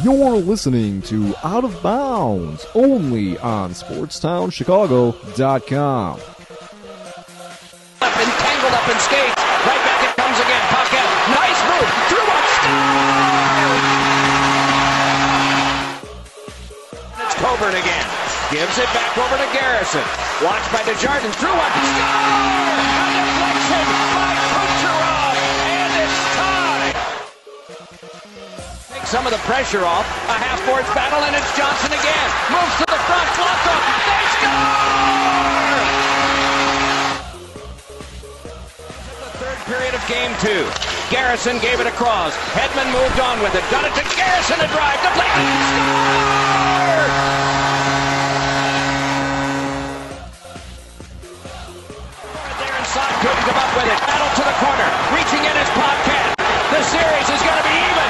You're listening to Out of Bounds, only on SportsTownChicago.com. Entangled up in skates. Right back it comes again. Paquette. Nice move. Through one. It's Coburn again. Gives it back over to Garrison. Watched by Desjardins. Through one. Score! A deflection by Kucherov. And it's tied. Takes some of the pressure off. A half-boards battle, and it's Johnson again. Moves to the front. Flopped up. They score! Third period of game two. Garrison gave it across. Hedman moved on with it. Got it to Garrison. A drive. Deflected. Score! There inside. Couldn't come up with it. Battle to the corner. Reaching in his Paquette. The series is going to be even.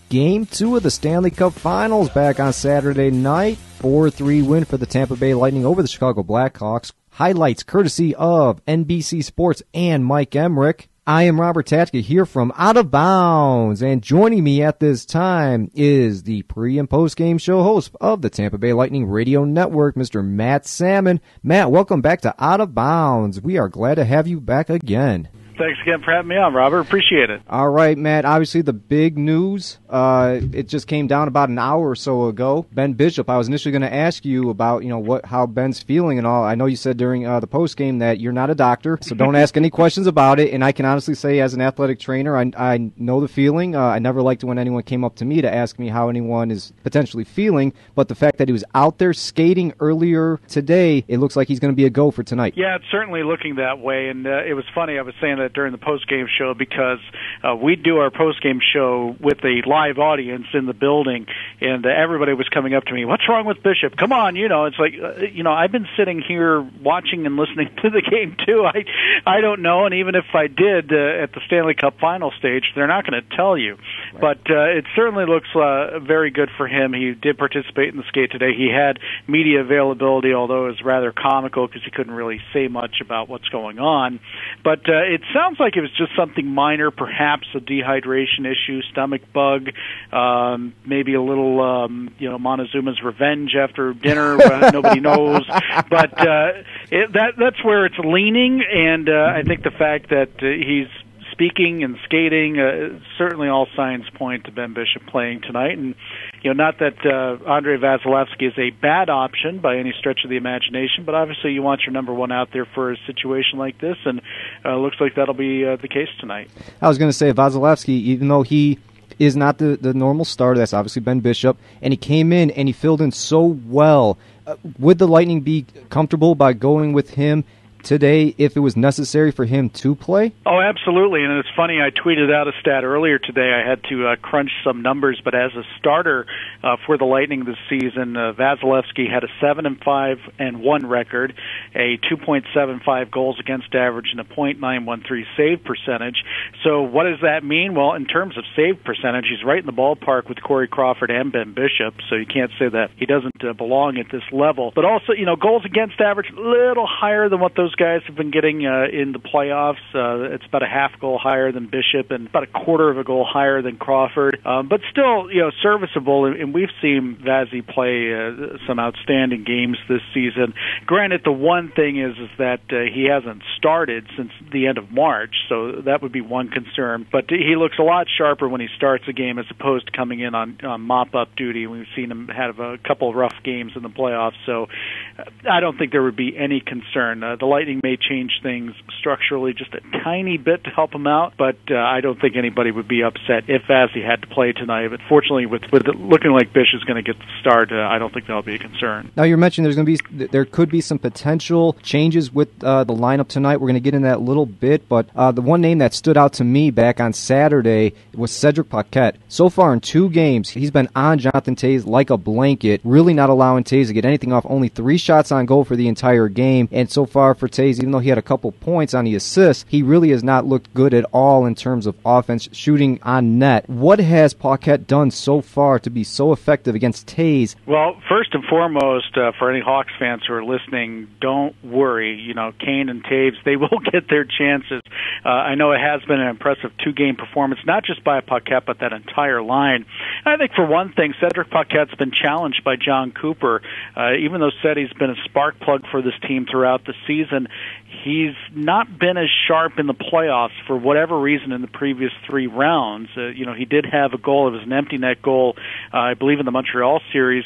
Game 2 of the Stanley Cup Finals back on Saturday night. 4-3 win for the Tampa Bay Lightning over the Chicago Blackhawks. Highlights courtesy of NBC Sports and Mike Emmerich. I am Robert Tatchka here from Out of Bounds, and joining me at this time is the pre- and post-game show host of the Tampa Bay Lightning Radio Network, Mr. Matt Sammon. Matt, welcome back to Out of Bounds. We are glad to have you back again. Thanks again for having me on, Robert. Appreciate it. All right, Matt. Obviously, the big news, it just came down about an hour or so ago. Ben Bishop, I was initially going to ask you about, how Ben's feeling and all. I know you said during the postgame that you're not a doctor, so don't ask any questions about it. And I can honestly say, as an athletic trainer, I know the feeling. I never liked it when anyone came up to me to ask me how anyone is potentially feeling. But the fact that he was out there skating earlier today, it looks like he's going to be a go for tonight. Yeah, it's certainly looking that way. And it was funny, I was saying that during the post-game show because we do our post-game show with a live audience in the building, and everybody was coming up to me, what's wrong with Bishop? Come on, it's like, I've been sitting here watching and listening to the game too. I don't know, and even if I did at the Stanley Cup final stage, they're not going to tell you. Right. But it certainly looks very good for him. He did participate in the skate today. He had media availability, although it was rather comical because he couldn't really say much about what's going on. But it sounds like it was just something minor, perhaps a dehydration issue, stomach bug, maybe a little, Montezuma's revenge after dinner. Nobody knows. But that's where it's leaning, and I think the fact that he's speaking and skating, certainly all signs point to Ben Bishop playing tonight. And, not that Andrei Vasilevsky is a bad option by any stretch of the imagination, but obviously you want your number one out there for a situation like this, and looks like that'll be the case tonight. I was going to say Vasilevsky, even though he is not the normal starter, that's obviously Ben Bishop, and he came in and he filled in so well. Would the Lightning be comfortable by going with him today if it was necessary for him to play? Oh, absolutely. And it's funny, I tweeted out a stat earlier today. I had to crunch some numbers, but as a starter for the Lightning this season, Vasilevsky had a 7-5-1 record, a 2.75 goals against average, and a .913 save percentage. So what does that mean? Well, in terms of save percentage, he's right in the ballpark with Corey Crawford and Ben Bishop, so you can't say that he doesn't belong at this level. But also, goals against average, a little higher than what those guys have been getting in the playoffs. It's about a half goal higher than Bishop and about a quarter of a goal higher than Crawford. But still, serviceable. And we've seen Vazzy play some outstanding games this season. Granted, the one thing is that he hasn't started since the end of March, so that would be one concern. But he looks a lot sharper when he starts a game as opposed to coming in on mop-up duty. We've seen him have a couple of rough games in the playoffs, so I don't think there would be any concern. The Lightning may change things structurally just a tiny bit to help him out, but I don't think anybody would be upset if Vazzy had to play tonight. But fortunately, with it looking like Bish is going to get the start, I don't think that'll be a concern. Now, you mentioned there could be some potential changes with the lineup tonight. We're going to get into that a little bit, but the one name that stood out to me back on Saturday was Cedric Paquette. So far in 2 games, he's been on Jonathan Toews like a blanket, really not allowing Toews to get anything off. Only 3 shots on goal for the entire game, and so far for Toews, even though he had a couple points on the assists, he really has not looked good at all in terms of offense, shooting on net. What has Paquette done so far to be so effective against Toews? Well, first and foremost, for any Hawks fans who are listening, don't worry. Kane and Taves, they will get their chances. I know it has been an impressive two-game performance, not just by Paquette, but that entire line. And I think for one thing, Cedric Paquette's been challenged by John Cooper. Even though Ceddy's been a spark plug for this team throughout the season, he's not been as sharp in the playoffs for whatever reason in the previous 3 rounds. He did have a goal. It was an empty net goal, I believe, in the Montreal series.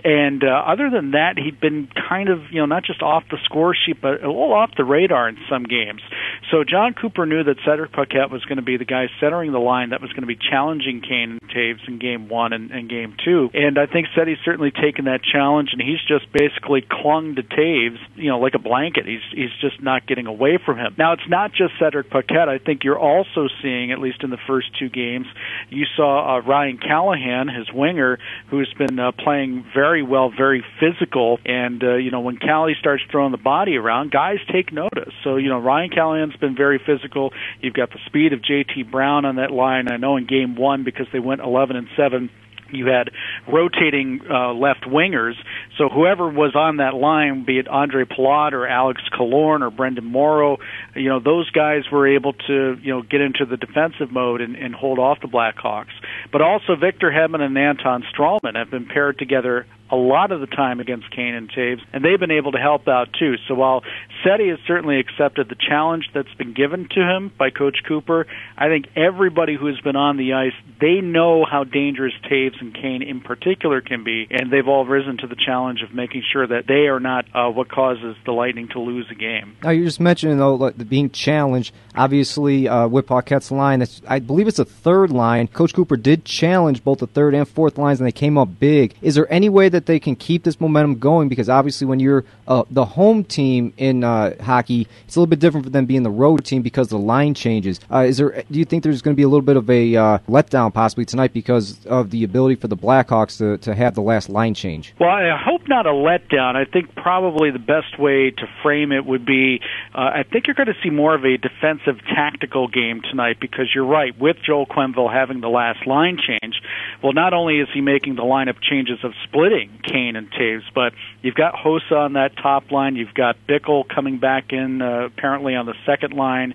And other than that, he'd been kind of, not just off the score sheet, but a little off the radar in some games. So John Cooper knew that Cedric Paquette was going to be the guy centering the line that was going to be challenging Kane and Taves in Game 1 and Game 2. And I think Ceddy's certainly taken that challenge, and he's just basically clung to Taves, like a blanket. He's just not getting away from him. Now, it's not just Cedric Paquette. I think you're also seeing, at least in the first 2 games, you saw Ryan Callahan, his winger, who's been playing very well, very physical, and when Callie starts throwing the body around, guys take notice. So Ryan Callahan's been very physical. You've got the speed of J.T. Brown on that line. I know in Game 1, because they went 11-7, you had rotating left wingers, so whoever was on that line, be it Andre Palat or Alex Killorn or Brendan Morrow, those guys were able to get into the defensive mode and hold off the Blackhawks. But also Victor Hedman and Anton Strawman have been paired together a lot of the time against Kane and Taves, and they've been able to help out too. So while Ceddy has certainly accepted the challenge that's been given to him by Coach Cooper, I think everybody who has been on the ice, they know how dangerous Taves and Kane in particular can be, and they've all risen to the challenge of making sure that they are not what causes the Lightning to lose a game. Now, you just mentioned, though, being challenged. Obviously, with Paquette's line, I believe it's a third line. Coach Cooper did challenge both the third and fourth lines, and they came up big. Is there any way that they can keep this momentum going? Because obviously when you're the home team in hockey, it's a little bit different for them being the road team because the line changes. Do you think there's going to be a little bit of a letdown possibly tonight because of the ability for the Blackhawks to have the last line change? Well, I hope not a letdown. I think probably the best way to frame it would be I think you're going to see more of a defensive tactical game tonight, because you're right, with Joel Quenneville having the last line change, well, not only is he making the lineup changes of splitting Kane and Taves, but you've got Hossa on that top line, you've got Bickle coming back in apparently on the second line,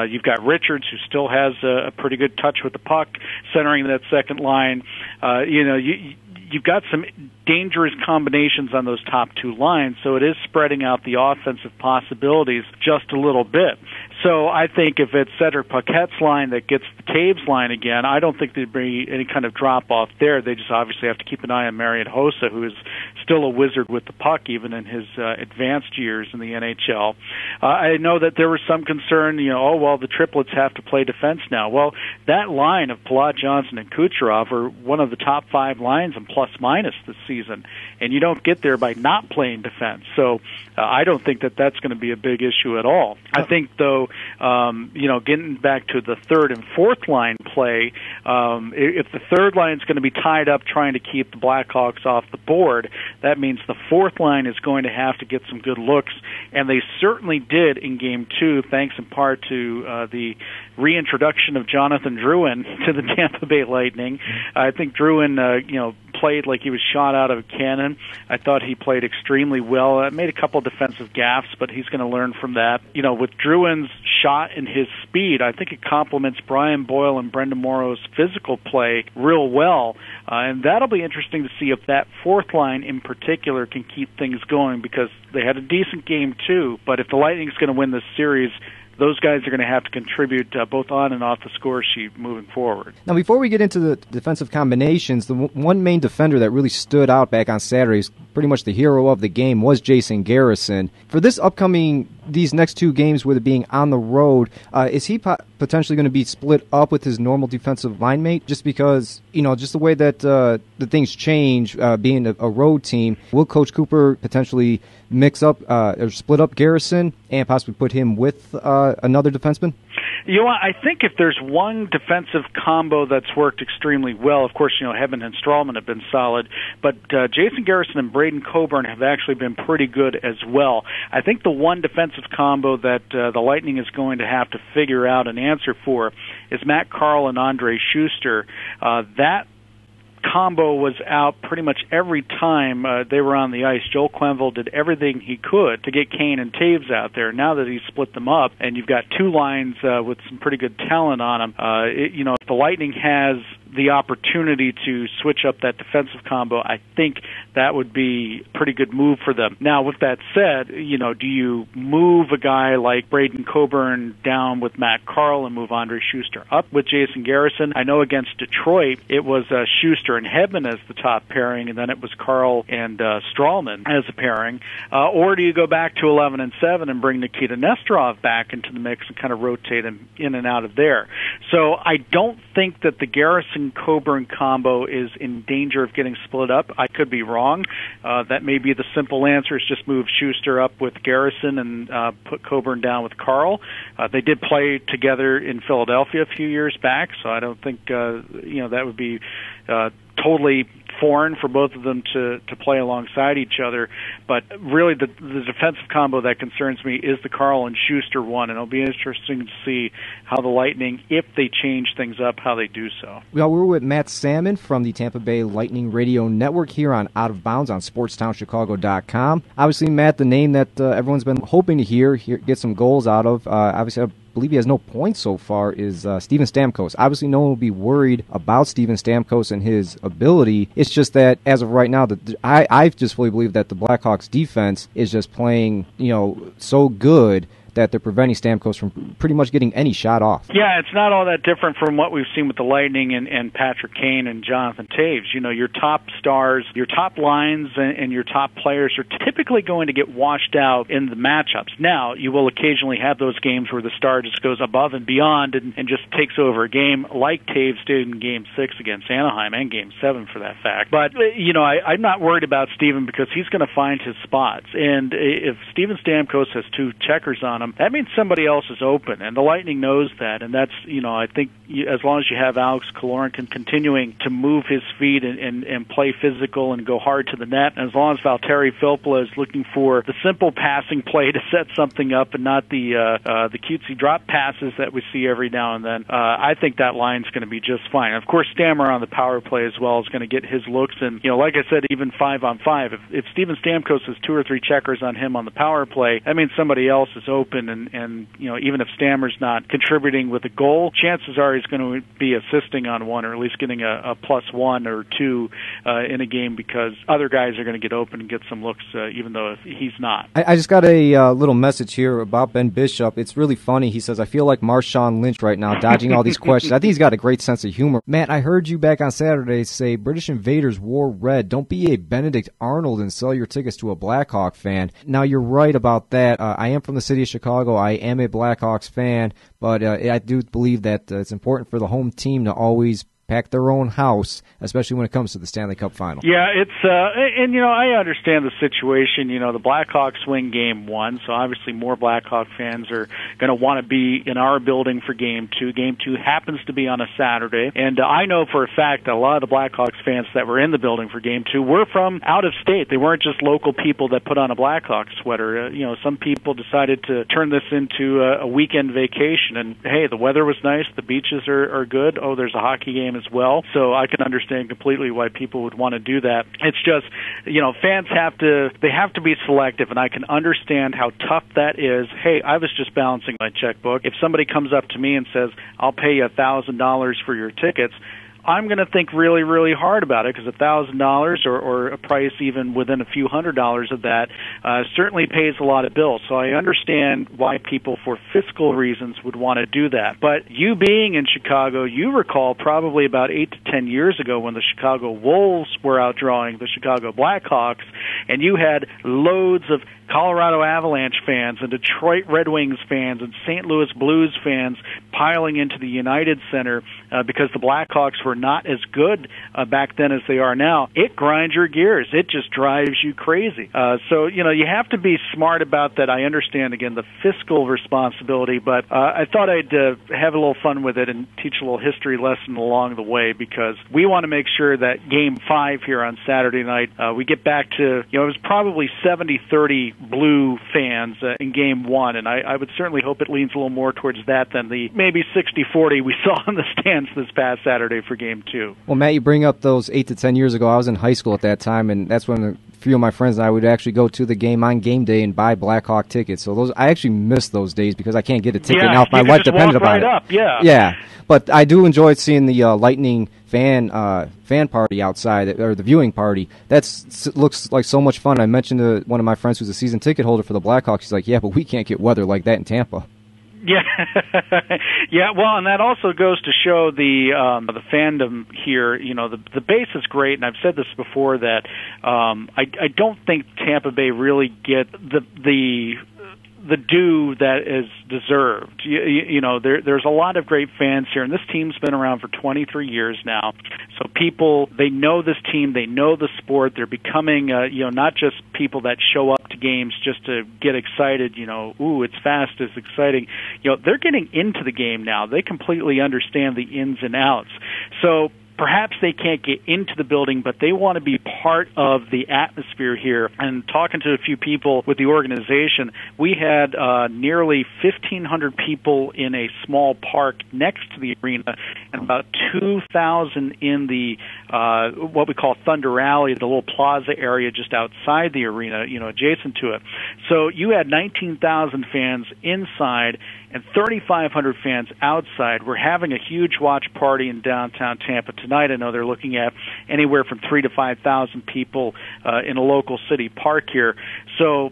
you've got Richards, who still has a pretty good touch with the puck, centering that second line. You've got some dangerous combinations on those top 2 lines, so it is spreading out the offensive possibilities just a little bit. So I think if it's Cedric Paquette's line that gets the Taves line again, I don't think there'd be any kind of drop-off there. They just obviously have to keep an eye on Marian Hossa, who is still a wizard with the puck, even in his advanced years in the NHL. I know that there was some concern, the triplets have to play defense now. Well, that line of Palat, Johnson, and Kucherov are one of the top 5 lines in plus-minus this season, and you don't get there by not playing defense. So I don't think that that's going to be a big issue at all. I think, though, getting back to the third and fourth line play, if the third line is going to be tied up trying to keep the Blackhawks off the board, that means the fourth line is going to have to get some good looks, and they certainly did in Game 2, thanks in part to the reintroduction of Jonathan Drouin to the Tampa Bay Lightning. I think Drouin, played like he was shot out of a cannon. I thought he played extremely well. Made a couple defensive gaffes, but he's going to learn from that. With Drouin's shot and his speed, I think it complements Brian Boyle and Brendan Morrow's physical play real well. And that'll be interesting to see if that fourth line in particular can keep things going, because they had a decent Game 2, but if the Lightning's going to win this series, those guys are going to have to contribute both on and off the score sheet moving forward. Now, before we get into the defensive combinations, the one main defender that really stood out back on Saturday, pretty much the hero of the game, was Jason Garrison. For these next 2 games with it being on the road, is he potentially going to be split up with his normal defensive line mate? Just because, just the way that the things change, being a road team, will Coach Cooper potentially mix up or split up Garrison and possibly put him with another defenseman? I think if there's one defensive combo that's worked extremely well, of course, Hedman and Strawman have been solid, but Jason Garrison and Braden Coburn have actually been pretty good as well. I think the one defensive combo that the Lightning is going to have to figure out an answer for is Matt Carl and Andre Schuster. That combo was out pretty much every time they were on the ice. Joel Quenneville did everything he could to get Kane and Taves out there. Now that he's split them up, and you've got two lines with some pretty good talent on them, if the Lightning has the opportunity to switch up that defensive combo, I think that would be a pretty good move for them. Now, with that said, do you move a guy like Braden Coburn down with Matt Carl and move Andre Schuster up with Jason Garrison? I know against Detroit, it was Schuster and Hedman as the top pairing, and then it was Carl and Strawman as a pairing. Or do you go back to 11 and 7 and bring Nikita Nesterov back into the mix and kind of rotate him in and out of there? So I don't think that the Garrison-Coburn combo is in danger of getting split up. I could be wrong. That may be the simple answer, is just move Schuster up with Garrison and put Coburn down with Carl. They did play together in Philadelphia a few years back, so I don't think that would be totally foreign for both of them to play alongside each other. But really the defensive combo that concerns me is the Carl and Schuster one, and it'll be interesting to see how the Lightning, if they change things up, how they do so. Well, we're with Matt Sammon from the Tampa Bay Lightning Radio Network here on Out of Bounds on SportsTownChicago.com. Obviously, Matt, the name that everyone's been hoping to hear get some goals out of, obviously I believe he has no points so far, is Steven Stamkos. Obviously, no one will be worried about Steven Stamkos and his ability. It's just that, as of right now, I just fully believe that the Blackhawks defense is just playing, so good that they're preventing Stamkos from pretty much getting any shot off. Yeah, it's not all that different from what we've seen with the Lightning and Patrick Kane and Jonathan Taves. Your top stars, your top lines, and your top players are typically going to get washed out in the matchups. Now, you will occasionally have those games where the star just goes above and beyond and just takes over a game, like Taves did in Game 6 against Anaheim, and Game 7 for that fact. But, I'm not worried about Steven because he's going to find his spots. And if Steven Stamkos has two checkers on him, that means somebody else is open, and the Lightning knows that, and that's, I think as long as you have Alex Killorn continuing to move his feet and play physical and go hard to the net, and as long as Valtteri Filppula is looking for the simple passing play to set something up and not the cutesy drop passes that we see every now and then, I think that line's going to be just fine. Of course, Stammer on the power play as well is going to get his looks, and, like I said, even 5-on-5, if Steven Stamkos has 2 or 3 checkers on him on the power play, that means somebody else is open. And even if Stammer's not contributing with a goal, chances are he's going to be assisting on one, or at least getting a +1 or 2 in a game, because other guys are going to get open and get some looks, even though he's not. I just got a little message here about Ben Bishop. It's really funny. He says, I feel like Marshawn Lynch right now, dodging all these questions. I think he's got a great sense of humor. Matt, I heard you back on Saturday say British Invaders wore red. Don't be a Benedict Arnold and sell your tickets to a Blackhawk fan. Now, you're right about that. I am from the city of Chicago. I am a Blackhawks fan, but I do believe that it's important for the home team to always pack their own house, especially when it comes to the Stanley Cup final. Yeah, it's I understand the situation. The Blackhawks win Game 1, so obviously more Blackhawk fans are going to want to be in our building for Game 2. Game 2 happens to be on a Saturday, and I know for a fact that a lot of the Blackhawks fans that were in the building for Game 2 were from out of state. They weren't just local people that put on a Blackhawks sweater. Some people decided to turn this into a weekend vacation, and hey, the weather was nice, the beaches are good. Oh, there's a hockey game as well, so I can understand completely why people would want to do that. It's just, fans have to be selective, and I can understand how tough that is. Hey, I was just balancing my checkbook. If somebody comes up to me and says, I'll pay you $1,000 for your tickets, I'm going to think really, really hard about it, because $1,000 or a price even within a few $100s of that certainly pays a lot of bills. So I understand why people, for fiscal reasons, would want to do that. But you being in Chicago, you recall probably about 8 to 10 years ago when the Chicago Wolves were outdrawing the Chicago Blackhawks, and you had loads of Colorado Avalanche fans and Detroit Red Wings fans and St. Louis Blues fans piling into the United Center because the Blackhawks were not as good back then as they are now. It grinds your gears. It just drives you crazy. So, you have to be smart about that. I understand, again, the fiscal responsibility, but I thought I'd have a little fun with it and teach a little history lesson along the way, because we want to make sure that Game 5 here on Saturday night, we get back to, it was probably 70-30 Blue fans in Game 1, and I would certainly hope it leans a little more towards that than the maybe 60-40 we saw in the stands this past Saturday for Game 2. Well, Matt, you bring up those 8 to 10 years ago. I was in high school at that time, and that's when a few of my friends and I would actually go to the game on game day and buy Blackhawk tickets. So I actually miss those days because I can't get a ticket now if my life depended upon it. Yeah, but I do enjoy seeing the Lightning fan party outside, or the viewing party. Looks like so much fun. I mentioned to one of my friends who's a season ticket holder for the Blackhawks. He's like, yeah, but we can't get weather like that in Tampa. Yeah, yeah. Well, and that also goes to show the fandom here. You know, the base is great, and I've said this before that I don't think Tampa Bay really get the due that is deserved. You know, there's a lot of great fans here, and this team's been around for 23 years now. So people, they know this team, they know the sport. They're becoming, not just people that show up to games just to get excited. You know, ooh, it's fast, it's exciting. You know, they're getting into the game now. They completely understand the ins and outs. So perhaps they can't get into the building, but they want to be part of the atmosphere here. And talking to a few people with the organization, we had nearly 1,500 people in a small park next to the arena, and about 2,000 in the what we call Thunder Alley, the little plaza area just outside the arena, adjacent to it. So you had 19,000 fans inside and 3,500 fans outside. We're having a huge watch party in downtown Tampa tonight. I know they're looking at anywhere from 3,000 to 5,000 people in a local city park here. So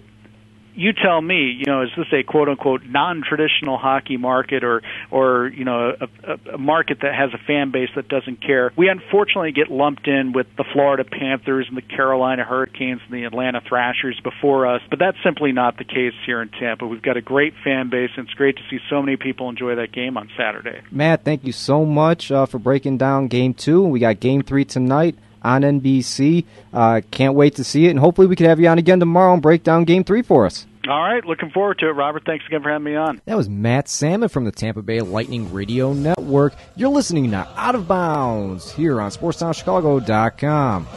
you tell me, is this a quote-unquote non-traditional hockey market or a market that has a fan base that doesn't care? We unfortunately get lumped in with the Florida Panthers and the Carolina Hurricanes and the Atlanta Thrashers before us, but that's simply not the case here in Tampa. We've got a great fan base, and it's great to see so many people enjoy that game on Saturday. Matt, thank you so much for breaking down Game 2. We got Game 3 tonight on NBC. Can't wait to see it, and hopefully we can have you on again tomorrow and break down Game 3 for us. All right, looking forward to it, Robert. Thanks again for having me on. That was Matt Sammon from the Tampa Bay Lightning Radio Network. You're listening to Out of Bounds here on SportsTownChicago.com.